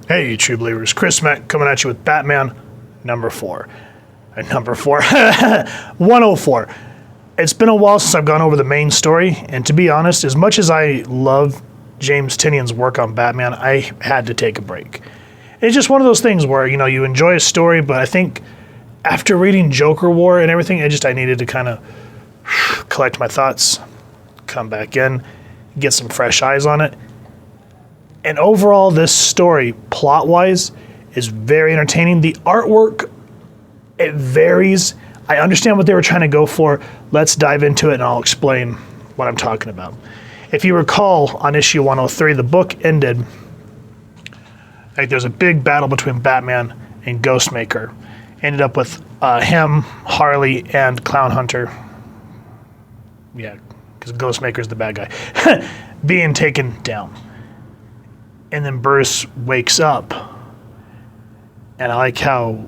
Hey, true believers, Chris Mack coming at you with Batman number 4. Number 4, 104. It's been a while since I've gone over the main story, and to be honest, as much as I love James Tynion's work on Batman, I had to take a break. It's just one of those things where, you enjoy a story, but I think after reading Joker War and everything, I needed to kind of collect my thoughts, come back in, get some fresh eyes on it. And overall, this story, plot-wise, is very entertaining. The artwork, it varies. I understand what they were trying to go for. Let's dive into it, and I'll explain what I'm talking about. If you recall, on issue 103, the book ended like there's a big battle between Batman and Ghostmaker. Ended up with him, Harley, and Clown Hunter. Yeah, because Ghostmaker's the bad guy. Being taken down. And then Bruce wakes up, and I like how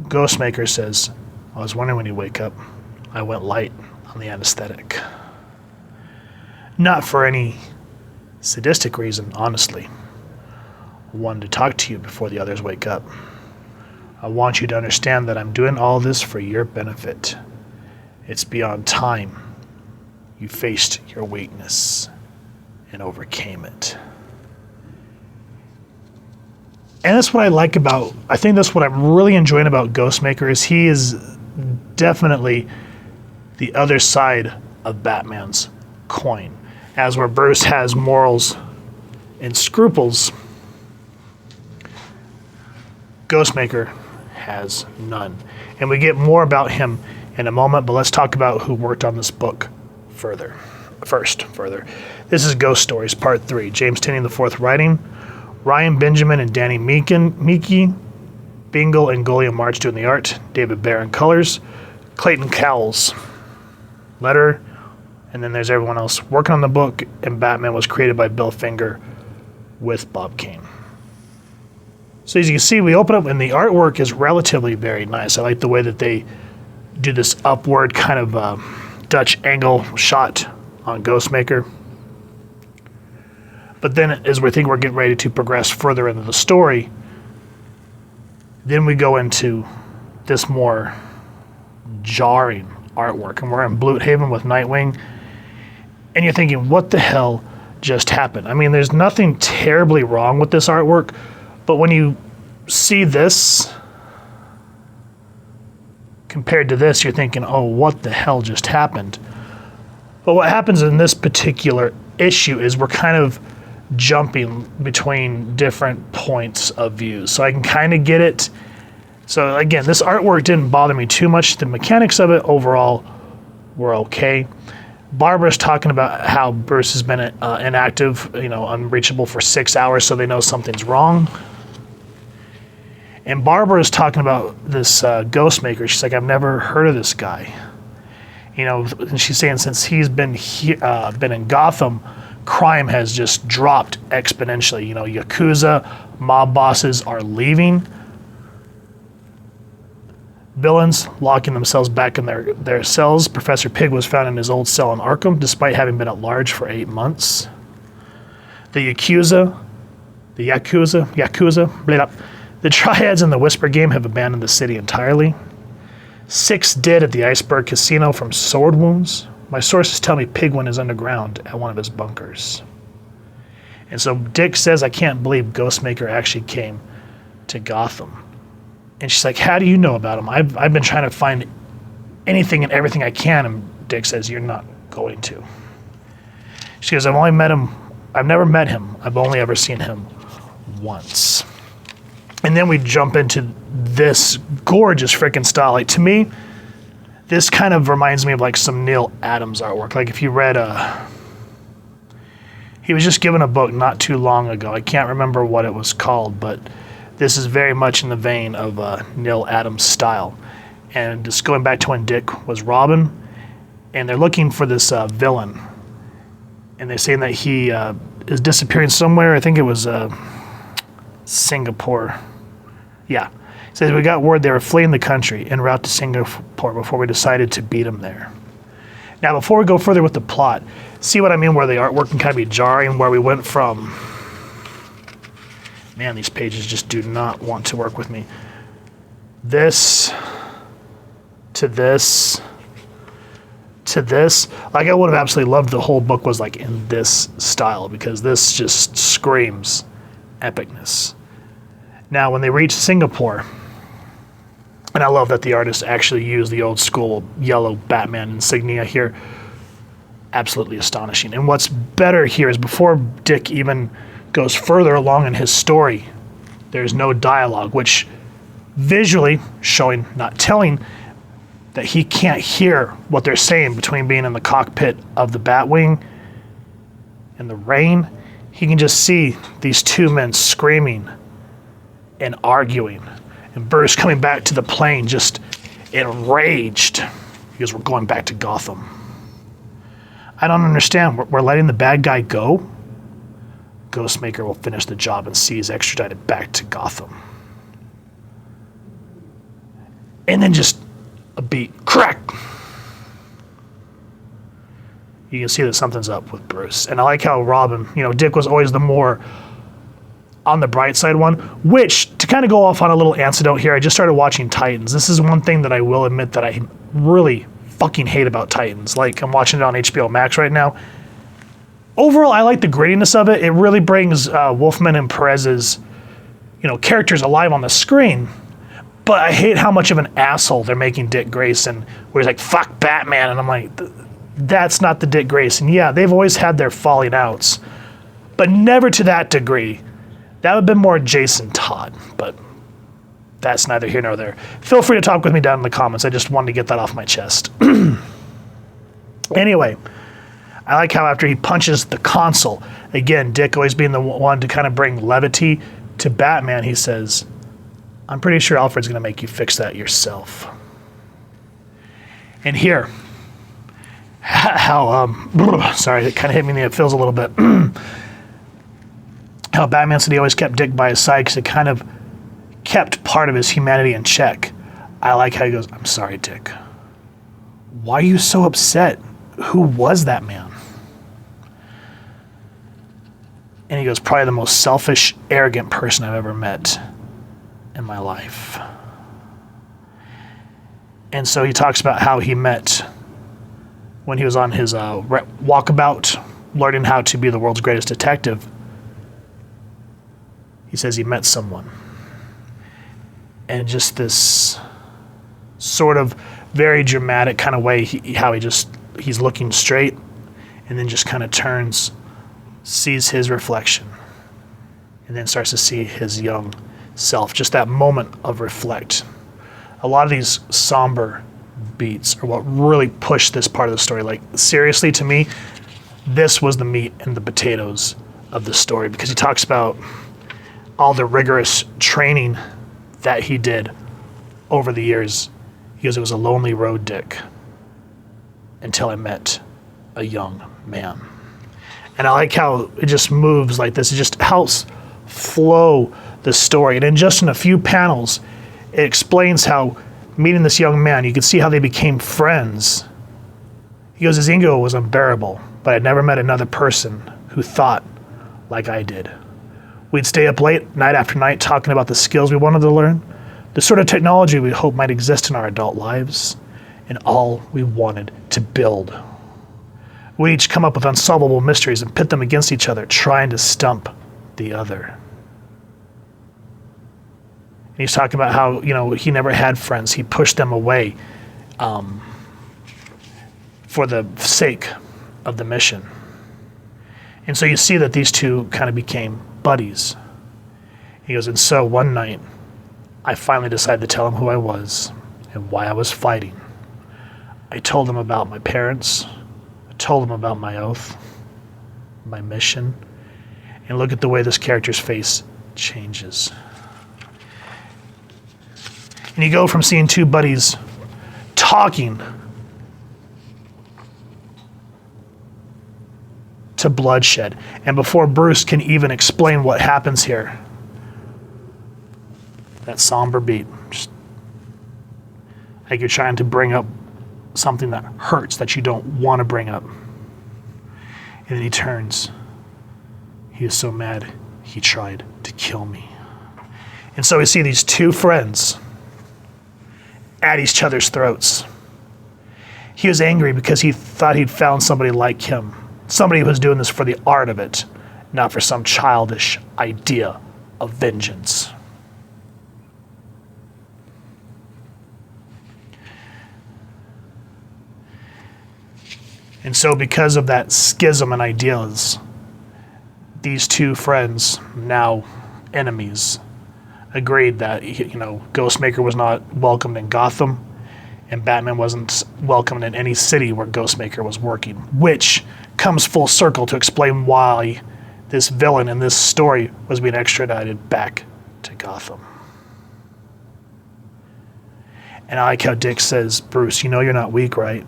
Ghostmaker says, I was wondering when you wake up, I went light on the anesthetic. Not for any sadistic reason, honestly. I wanted to talk to you before the others wake up. I want you to understand that I'm doing all this for your benefit. It's beyond time. You faced your weakness and overcame it. And that's what I think that's what I'm really enjoying about Ghostmaker is he is definitely the other side of Batman's coin. As where Bruce has morals and scruples, Ghostmaker has none. And we get more about him in a moment, but let's talk about who worked on this book first. This is Ghost Stories, Part 3. James Tynion IV writing. Ryan Benjamin and Danny Meeky, Bingle and Golia March doing the art, David Barron colors, Clayton Cowles letter, and then there's everyone else working on the book, and Batman was created by Bill Finger with Bob Kane. So as you can see, we open up and the artwork is relatively very nice. I like the way that they do this upward kind of Dutch angle shot on Ghostmaker. But then as we think we're getting ready to progress further into the story, then we go into this more jarring artwork. And we're in Bloodhaven with Nightwing. And you're thinking, what the hell just happened? I mean, there's nothing terribly wrong with this artwork. But when you see this compared to this, you're thinking, oh, what the hell just happened? But what happens in this particular issue is we're kind of jumping between different points of view. So I can kind of get it. So again, this artwork didn't bother me too much. The mechanics of it overall were okay. Barbara's talking about how Bruce has been inactive, unreachable for 6 hours, so they know something's wrong. And Barbara's talking about this Ghostmaker. She's like, I've never heard of this guy. And she's saying since he's been in Gotham, crime has just dropped exponentially. Yakuza, mob bosses are leaving. Villains locking themselves back in their cells. Professor Pig was found in his old cell in Arkham, despite having been at large for 8 months. The Yakuza, the Triads in the Whisper game have abandoned the city entirely. 6 dead at the Iceberg Casino from sword wounds. My sources tell me Pigwin is underground at one of his bunkers. And so Dick says, I can't believe Ghostmaker actually came to Gotham. And she's like, how do you know about him? I've been trying to find anything and everything I can. And Dick says, you're not going to. She goes, I've never met him. I've only ever seen him once. And then we jump into this gorgeous freaking style. Like, to me, this kind of reminds me of like some Neil Adams artwork. Like if you read, he was just given a book not too long ago. I can't remember what it was called, but this is very much in the vein of Neil Adams style. And just going back to when Dick was Robin, and they're looking for this villain. And they're saying that he is disappearing somewhere. I think it was Singapore. Yeah. Says we got word they were fleeing the country en route to Singapore before we decided to beat them there. Now, before we go further with the plot, see what I mean where the artwork can kind of be jarring, where we went from Man, these pages just do not want to work with me. This to this to this. Like, I would have absolutely loved the whole book was like in this style, because this just screams epicness. Now, when they reach Singapore, and I love that the artist actually used the old school yellow Batman insignia here. Absolutely astonishing. And what's better here is before Dick even goes further along in his story, there's no dialogue, which visually showing, not telling, that he can't hear what they're saying between being in the cockpit of the Batwing in the rain. He can just see these two men screaming and arguing. And Bruce coming back to the plane just enraged because we're going back to Gotham. I don't understand. We're letting the bad guy go? Ghostmaker will finish the job and see he's extradited back to Gotham. And then just a beat. Crack! You can see that something's up with Bruce. And I like how Robin, Dick was always the more on the bright side one, which, to kind of go off on a little anecdote here, I just started watching Titans. This is one thing that I will admit that I really fucking hate about Titans. Like, I'm watching it on HBO Max right now. Overall, I like the grittiness of it. It really brings Wolfman and Perez's, characters alive on the screen. But I hate how much of an asshole they're making Dick Grayson, where he's like, fuck Batman. And I'm like, that's not the Dick Grayson. Yeah, they've always had their falling outs, but never to that degree. That would have been more Jason Todd, but that's neither here nor there. Feel free to talk with me down in the comments. I just wanted to get that off my chest. Anyway, I like how after he punches the console, again, Dick always being the one to kind of bring levity to Batman, he says, I'm pretty sure Alfred's going to make you fix that yourself. And here, sorry, it kind of hit me in the feels a little bit. How Batman said he always kept Dick by his side because it kind of kept part of his humanity in check. I like how he goes, I'm sorry, Dick. Why are you so upset? Who was that man? And he goes, probably the most selfish, arrogant person I've ever met in my life. And so he talks about how he met when he was on his walkabout, learning how to be the world's greatest detective. He says he met someone. And just this sort of very dramatic kind of way, he's looking straight and then just kind of turns, sees his reflection, and then starts to see his young self. Just that moment of reflect. A lot of these somber beats are what really pushed this part of the story. Like, seriously, to me, this was the meat and the potatoes of the story, because he talks about all the rigorous training that he did over the years. He goes, it was a lonely road, Dick, until I met a young man. And I like how it just moves like this. It just helps flow the story. And in just in a few panels, it explains how meeting this young man, you could see how they became friends. He goes, his ego was unbearable, but I'd never met another person who thought like I did. We'd stay up late, night after night, talking about the skills we wanted to learn, the sort of technology we hope might exist in our adult lives, and all we wanted to build. We'd each come up with unsolvable mysteries and pit them against each other, trying to stump the other. And he's talking about how, he never had friends. He pushed them away for the sake of the mission. And so you see that these two kind of became buddies. He goes, and so one night, I finally decided to tell him who I was and why I was fighting. I told him about my parents. I told him about my oath, my mission. And look at the way this character's face changes. And you go from seeing two buddies talking to bloodshed. And before Bruce can even explain what happens here, that somber beat, just like you're trying to bring up something that hurts, that you don't want to bring up. And then he turns. He is so mad, he tried to kill me. And so we see these two friends at each other's throats. He was angry because he thought he'd found somebody like him, somebody who was doing this for the art of it, not for some childish idea of vengeance. And so because of that schism in ideas, these two friends, now enemies, agreed that, Ghostmaker was not welcomed in Gotham, and Batman wasn't welcomed in any city where Ghostmaker was working, which comes full circle to explain why this villain in this story was being extradited back to Gotham. And I like how Dick says, Bruce, you know you're not weak, right?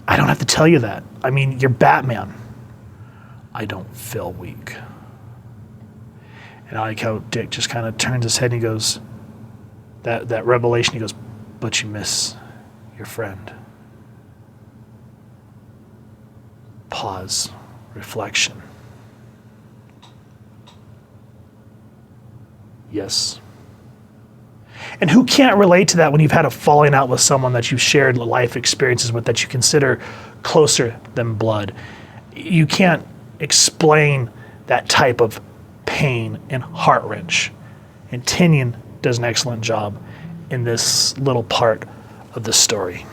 I don't have to tell you that. I mean, you're Batman. I don't feel weak. And I like how Dick just kind of turns his head and he goes, that revelation, he goes, but you miss your friend. Pause. Reflection. Yes. And who can't relate to that when you've had a falling out with someone that you've shared life experiences with that you consider closer than blood? You can't explain that type of pain and heart wrench. And Tynion does an excellent job in this little part of the story.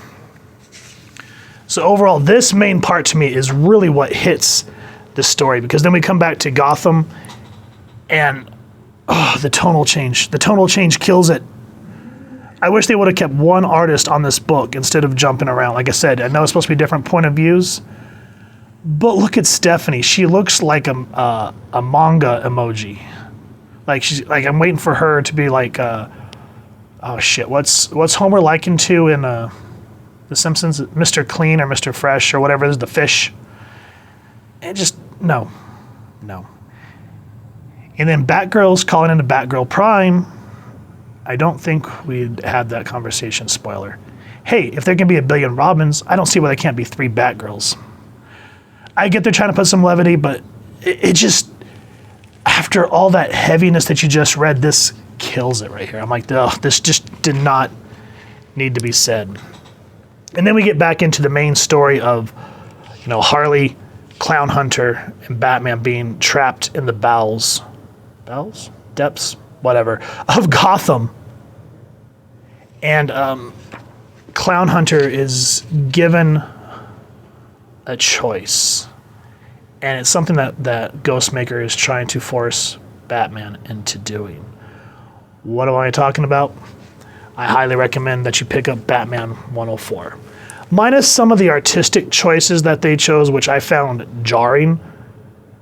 So overall, this main part to me is really what hits the story, because then we come back to Gotham and the tonal change. The tonal change kills it. I wish they would have kept one artist on this book instead of jumping around. Like I said, I know it's supposed to be different point of views, but look at Stephanie. She looks like a manga emoji. Like she's like, I'm waiting for her to be like, oh shit, what's Homer likened to in The Simpsons? Mr. Clean or Mr. Fresh or whatever it is, the fish. And just no. And then Batgirl's calling into Batgirl Prime. I don't think we'd had that conversation, spoiler. Hey, if there can be a billion Robins, I don't see why there can't be 3 Batgirls. I get they're trying to put some levity, but it just, after all that heaviness that you just read, this kills it right here. I'm like, oh, this just did not need to be said. And then we get back into the main story of, Harley, Clown Hunter, and Batman being trapped in the depths, whatever, of Gotham. And Clown Hunter is given a choice. And it's something that Ghostmaker is trying to force Batman into doing. What am I talking about? I highly recommend that you pick up Batman 104. Minus some of the artistic choices that they chose, which I found jarring,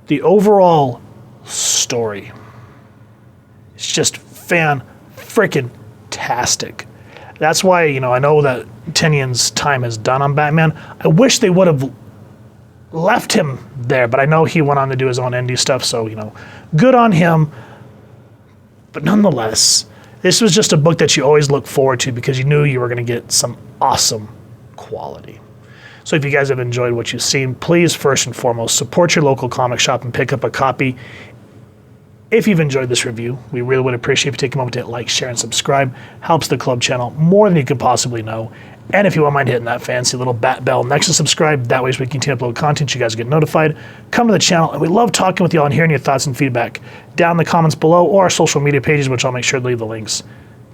the overall story is just fan-frickin-tastic. That's why, I know that Tynion's time is done on Batman. I wish they would have left him there, but I know he went on to do his own indie stuff, so, good on him. But nonetheless, this was just a book that you always look forward to because you knew you were going to get some awesome quality. So if you guys have enjoyed what you've seen, please, first and foremost, support your local comic shop and pick up a copy. If you've enjoyed this review, we really would appreciate if you take a moment to hit like, share, and subscribe. Helps the club channel more than you could possibly know. And if you won't mind hitting that fancy little bat bell next to subscribe, that way as we continue to upload content, you guys get notified. Come to the channel, and we love talking with you all and hearing your thoughts and feedback down in the comments below or our social media pages, which I'll make sure to leave the links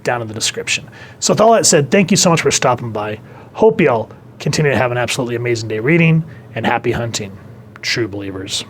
down in the description. So with all that said, thank you so much for stopping by. Hope you all continue to have an absolutely amazing day reading, and happy hunting, true believers.